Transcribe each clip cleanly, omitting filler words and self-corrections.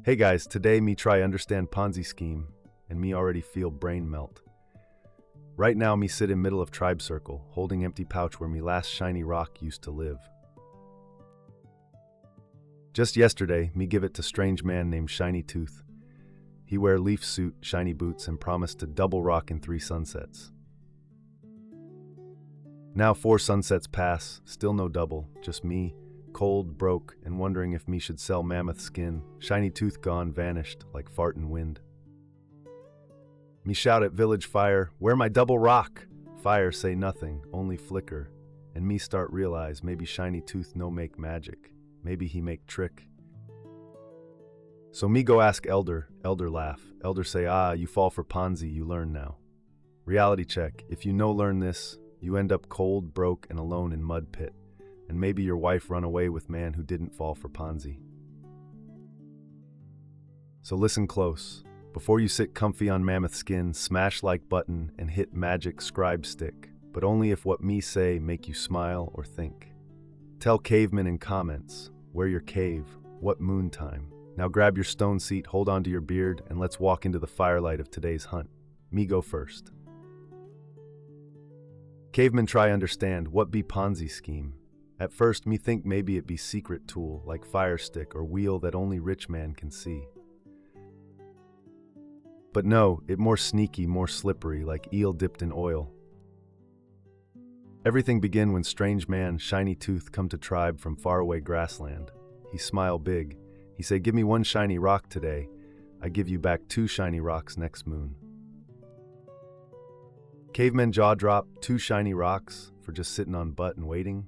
Hey guys, today me try understand Ponzi scheme, and me already feel brain melt. Right now me sit in middle of tribe circle, holding empty pouch where me last shiny rock used to live. Just yesterday, me give it to strange man named Shiny Tooth. He wear leaf suit, shiny boots, and promised to double rock in 3 sunsets. Now 4 sunsets pass, still no double, just me, cold, broke, and wondering if me should sell mammoth skin. Shiny Tooth gone, vanished, like fart in wind. Me shout at village fire, where my double rock? Fire say nothing, only flicker. And me start realize maybe Shiny Tooth no make magic. Maybe he make trick. So me go ask Elder laugh. Elder say, you fall for Ponzi, you learn now. Reality check, if you no learn this, you end up cold, broke, and alone in mud pit. And maybe your wife run away with man who didn't fall for Ponzi. So listen close. Before you sit comfy on mammoth skin, smash like button and hit magic scribe stick, but only if what me say make you smile or think. Tell Caveman in comments, where your cave, what moon time. Now grab your stone seat, hold on to your beard, and let's walk into the firelight of today's hunt. Me go first. Caveman try understand, what be Ponzi scheme? At first, me think maybe it be secret tool, like fire stick or wheel that only rich man can see. But no, it more sneaky, more slippery, like eel dipped in oil. Everything begin when strange man, Shiny Tooth, come to tribe from faraway grassland. He smile big. He say, give me 1 shiny rock today. I give you back 2 shiny rocks next moon. Caveman jaw drop, 2 shiny rocks for just sitting on butt and waiting.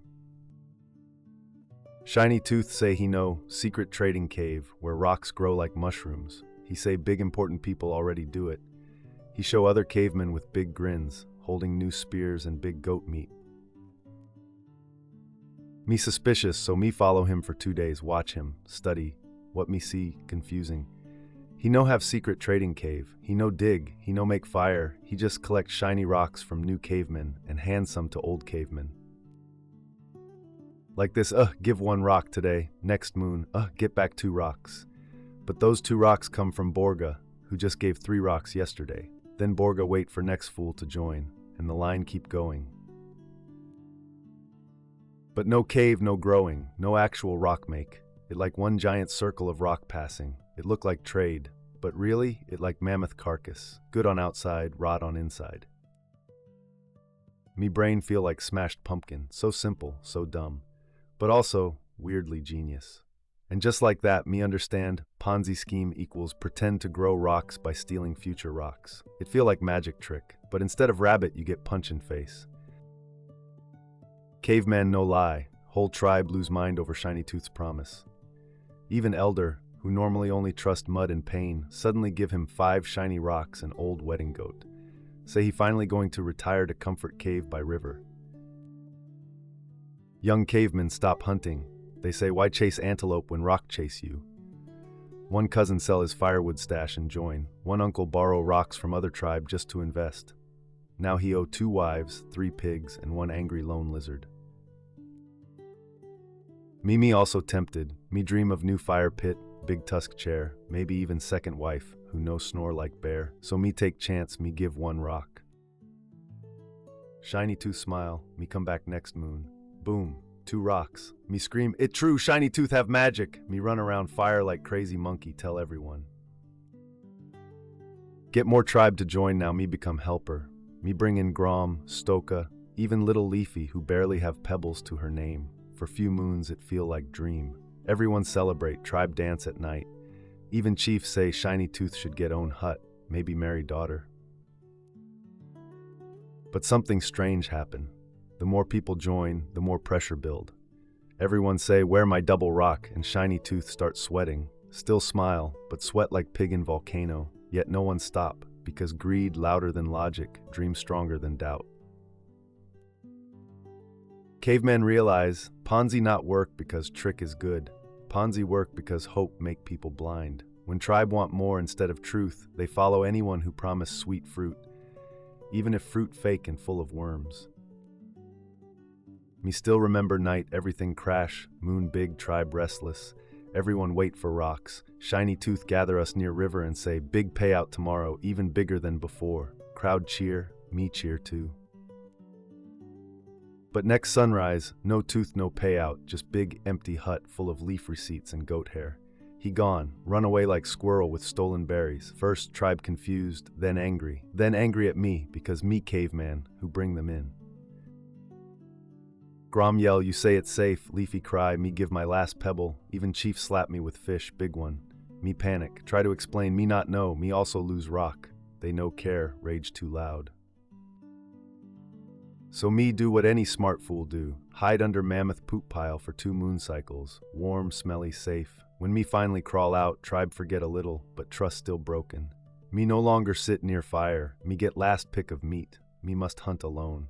Shiny Tooth say he know secret trading cave where rocks grow like mushrooms. He say big important people already do it. He show other cavemen with big grins, holding new spears and big goat meat. Me suspicious, so me follow him for 2 days, watch him, study, what me see, confusing. He no have secret trading cave, he no dig, he no make fire, he just collect shiny rocks from new cavemen and hand some to old cavemen. Like this, give 1 rock today, next moon, get back 2 rocks. But those 2 rocks come from Borga, who just gave 3 rocks yesterday. Then Borga wait for next fool to join, and the line keep going. But no cave, no growing, no actual rock make. It like 1 giant circle of rock passing. It look like trade, but really, it like mammoth carcass, good on outside, rot on inside. Me brain feel like smashed pumpkin, so simple, so dumb, but also weirdly genius. And just like that, me understand Ponzi scheme equals pretend to grow rocks by stealing future rocks. It feel like magic trick, but instead of rabbit, you get punch in face. Caveman no lie, whole tribe lose mind over Shiny Tooth's promise. Even Elder, who normally only trust mud and pain, suddenly give him 5 shiny rocks and old wedding goat. Say he finally going to retire to comfort cave by river. Young cavemen stop hunting. They say, why chase antelope when rock chase you? 1 cousin sell his firewood stash and join. 1 uncle borrow rocks from other tribe just to invest. Now he owe 2 wives, 3 pigs, and 1 angry lone lizard. Me also tempted. Me dream of new fire pit, big tusk chair, maybe even second wife, who no snore like bear. So me take chance, me give 1 rock. Shiny Tooth smile, me come back next moon. Boom, 2 rocks. Me scream, it true, Shiny Tooth have magic. Me run around fire like crazy monkey, tell everyone. Get more tribe to join now, me become helper. Me bring in Grom, Stoka, even little Leafy who barely have pebbles to her name. For few moons it feel like dream. Everyone celebrate, tribe dance at night. Even chiefs say Shiny Tooth should get own hut, maybe marry daughter. But something strange happen. The more people join, the more pressure build. Everyone say, where my double rock, and Shiny Tooth start sweating. Still smile, but sweat like pig in volcano, yet no one stop, because greed louder than logic, dream stronger than doubt. Cavemen realize, Ponzi not work because trick is good. Ponzi work because hope make people blind. When tribe want more instead of truth, they follow anyone who promise sweet fruit, even if fruit fake and full of worms. Me still remember night, everything crash, moon big, tribe restless. Everyone wait for rocks. Shiny Tooth gather us near river and say, big payout tomorrow, even bigger than before. Crowd cheer, me cheer too. But next sunrise, no tooth, no payout, just big empty hut full of leaf receipts and goat hair. He gone, run away like squirrel with stolen berries. First tribe confused, then angry at me because me caveman who bring them in. Grom yell, you say it's safe, Leafy cry, me give my last pebble, even Chief slap me with fish, big one. Me panic, try to explain, me not know, me also lose rock. They no care, rage too loud. So me do what any smart fool do, hide under mammoth poop pile for 2 moon cycles, warm, smelly, safe. When me finally crawl out, tribe forget a little, but trust still broken. Me no longer sit near fire, me get last pick of meat, me must hunt alone.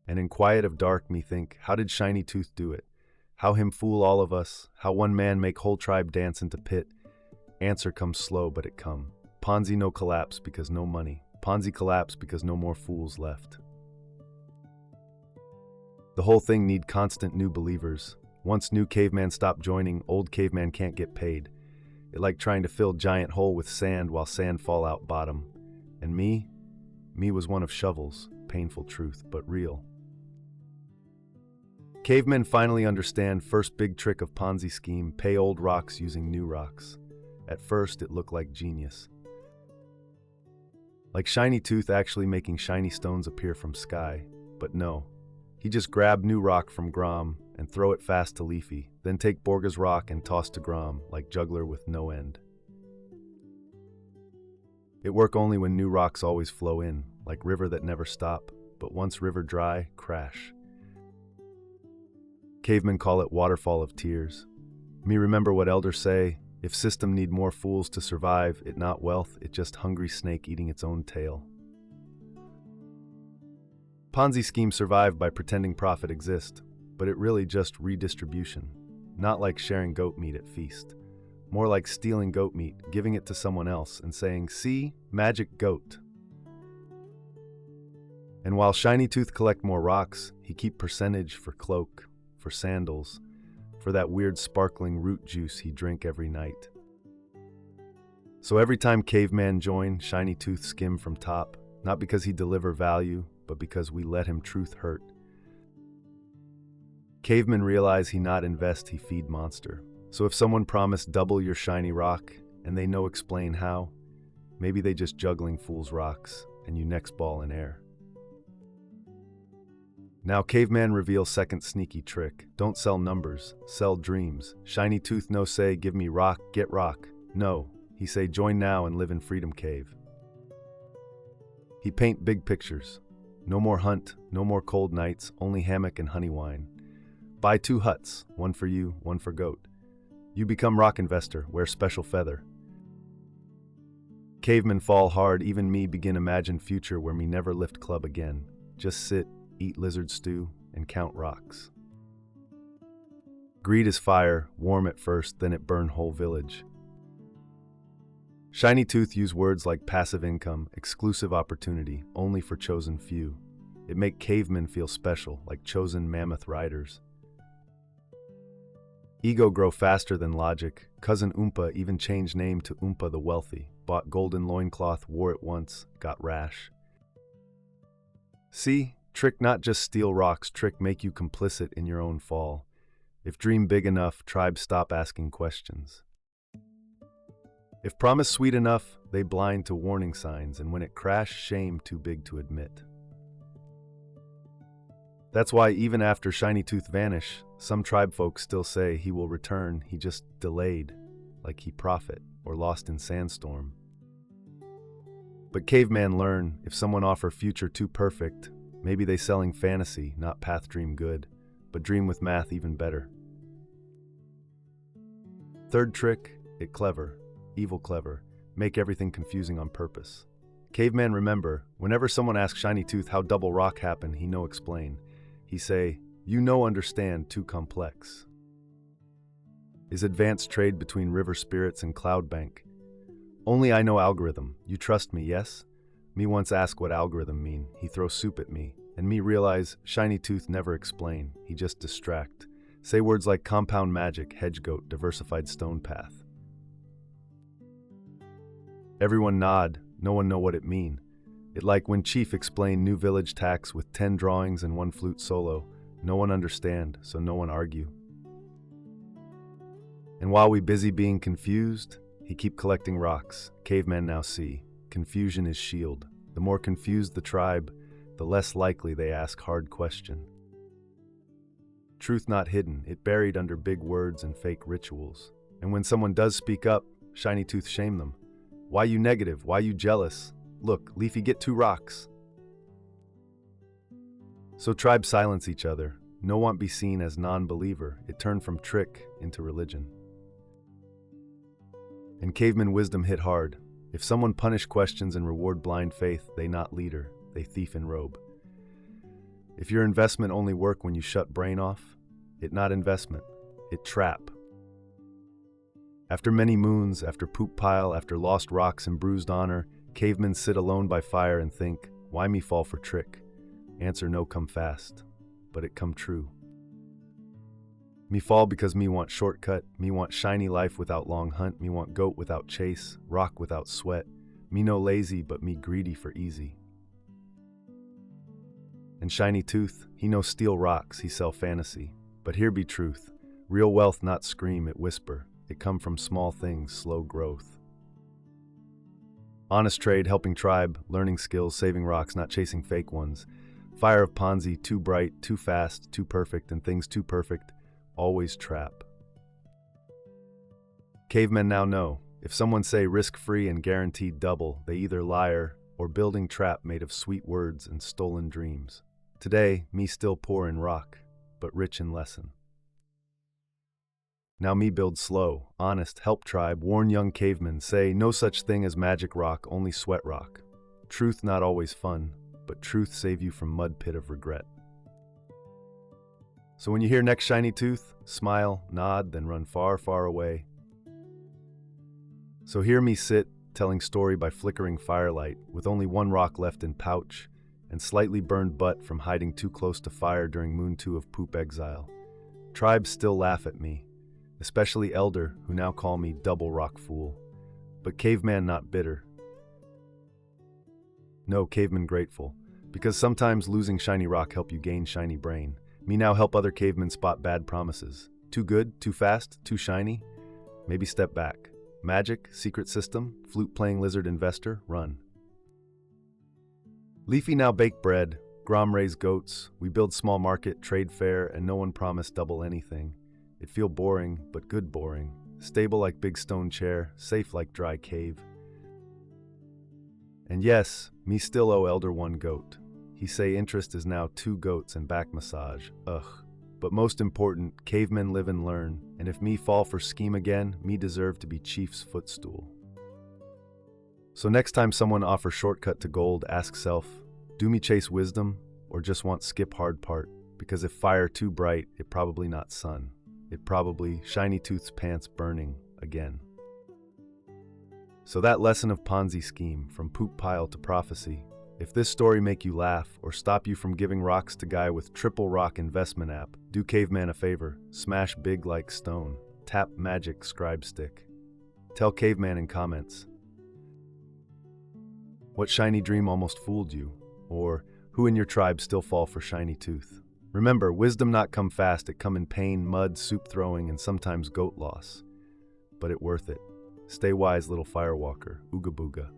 And in quiet of dark me think, how did Shiny Tooth do it? How him fool all of us? How one man make whole tribe dance into pit? Answer comes slow, but it come. Ponzi no collapse because no money. Ponzi collapse because no more fools left. The whole thing need constant new believers. Once new caveman stop joining, old caveman can't get paid. It like trying to fill giant hole with sand while sand fall out bottom. And me was one of shovels. Painful truth, but real. Cavemen finally understand first big trick of Ponzi scheme, pay old rocks using new rocks. At first it looked like genius. Like Shiny Tooth actually making shiny stones appear from sky, but no. He just grabbed new rock from Grom and throw it fast to Leafy, then take Borga's rock and toss to Grom like juggler with no end. It work only when new rocks always flow in, like river that never stop, but once river dry, crash. Cavemen call it waterfall of tears. Me remember what elders say, if system need more fools to survive, it not wealth, it just hungry snake eating its own tail. Ponzi scheme survive by pretending profit exist, but it really just redistribution. Not like sharing goat meat at feast. More like stealing goat meat, giving it to someone else, and saying, see, magic goat. And while Shiny Tooth collect more rocks, he keep percentage for cloak, for sandals, for that weird sparkling root juice he drink every night. So every time Caveman join, Shiny Tooth skim from top, not because he deliver value, but because we let him truth hurt. Cavemen realize he not invest, he feed monster. So if someone promised double your shiny rock, and they no explain how, maybe they just juggling fool's rocks, and you next ball in air. Now Caveman reveals second sneaky trick. Don't sell numbers, sell dreams. Shiny Tooth no say, give me rock, get rock. No, he say, join now and live in Freedom Cave. He paint big pictures. No more hunt, no more cold nights, only hammock and honey wine. Buy 2 huts, one for you, one for goat. You become rock investor, wear special feather. Cavemen fall hard, even me begin imagine future where me never lift club again. Just sit, eat lizard stew, and count rocks. Greed is fire, warm at first, then it burn whole village. Shiny Tooth use words like passive income, exclusive opportunity, only for chosen few. It make cavemen feel special, like chosen mammoth riders. Ego grow faster than logic. Cousin Oompa even changed name to Oompa the Wealthy. Bought golden loincloth, wore it once, got rash. See? Trick not just steal rocks, trick make you complicit in your own fall. If dream big enough, tribes stop asking questions. If promise sweet enough, they blind to warning signs, and when it crash, shame too big to admit. That's why even after Shiny Tooth vanish, some tribe folks still say he will return, he just delayed, like he prophet or lost in sandstorm. But caveman learn, if someone offer future too perfect, maybe they selling fantasy, not path dream good, but dream with math even better. Third trick, it clever, evil clever, make everything confusing on purpose. Caveman remember, whenever someone asks Shiny Tooth how double rock happen, he no explain. He say, you no understand, too complex. Is advanced trade between river spirits and cloud bank. Only I know algorithm, you trust me, yes? Me once ask what algorithm mean, he throw soup at me, and me realize Shiny Tooth never explain, he just distract. Say words like compound magic, hedge goat, diversified stone path. Everyone nod, no one know what it mean. It like when chief explain new village tax with 10 drawings and 1 flute solo. No one understand, so no one argue. And while we busy being confused, he keep collecting rocks. Caveman now see. Confusion is shield. The more confused the tribe, the less likely they ask hard question. Truth not hidden, it buried under big words and fake rituals. And when someone does speak up, Shiny Tooth shame them. Why you negative? Why you jealous? Look, Leafy get 2 rocks. So tribes silence each other. No one be seen as non-believer. It turned from trick into religion. And caveman wisdom hit hard. If someone punish questions and reward blind faith, they not leader, they thief in robe. If your investment only work when you shut brain off, it not investment, it trap. After many moons, after poop pile, after lost rocks and bruised honor, cavemen sit alone by fire and think, why me fall for trick? Answer no come fast, but it come true. Me fall because me want shortcut, me want shiny life without long hunt, me want goat without chase, rock without sweat, me no lazy but me greedy for easy. And Shiny Tooth, he no steal rocks, he sell fantasy. But here be truth, real wealth not scream, it whisper, it come from small things, slow growth. Honest trade, helping tribe, learning skills, saving rocks, not chasing fake ones. Fire of Ponzi, too bright, too fast, too perfect, and things too perfect, always trap. Cavemen now know, if someone say risk-free and guaranteed double, they either liar or building trap made of sweet words and stolen dreams. Today, me still poor in rock, but rich in lesson. Now me build slow, honest, help tribe, warn young cavemen, say no such thing as magic rock, only sweat rock. Truth not always fun, but truth save you from mud pit of regret. So when you hear next Shiny Tooth, smile, nod, then run far, far away. So hear me sit, telling story by flickering firelight, with only 1 rock left in pouch, and slightly burned butt from hiding too close to fire during Moon 2 of poop exile. Tribes still laugh at me, especially Elder, who now call me Double Rock Fool. But Caveman not bitter. No, Caveman grateful, because sometimes losing shiny rock help you gain shiny brain. Me now help other cavemen spot bad promises. Too good, too fast, too shiny? Maybe step back. Magic, secret system, flute-playing lizard investor, run. Leafy now bake bread, Grom raise goats, we build small market, trade fair, and no one promised double anything. It feel boring, but good boring. Stable like big stone chair, safe like dry cave. And yes, me still owe Elder 1 goat. He say interest is now 2 goats and back massage, ugh. But most important, cavemen live and learn, and if me fall for scheme again, me deserve to be chief's footstool. So next time someone offer shortcut to gold, ask self, do me chase wisdom, or just want skip hard part? Because if fire too bright, it probably not sun. It probably Shiny Tooth's pants burning again. So that lesson of Ponzi scheme, from poop pile to prophecy, if this story make you laugh or stop you from giving rocks to guy with triple rock investment app, do Caveman a favor, smash big like stone, tap magic scribe stick. Tell Caveman in comments, what shiny dream almost fooled you? Or who in your tribe still fall for Shiny Tooth? Remember, wisdom not come fast, it come in pain, mud, soup throwing, and sometimes goat loss. But it worth it. Stay wise, little firewalker. Ooga booga.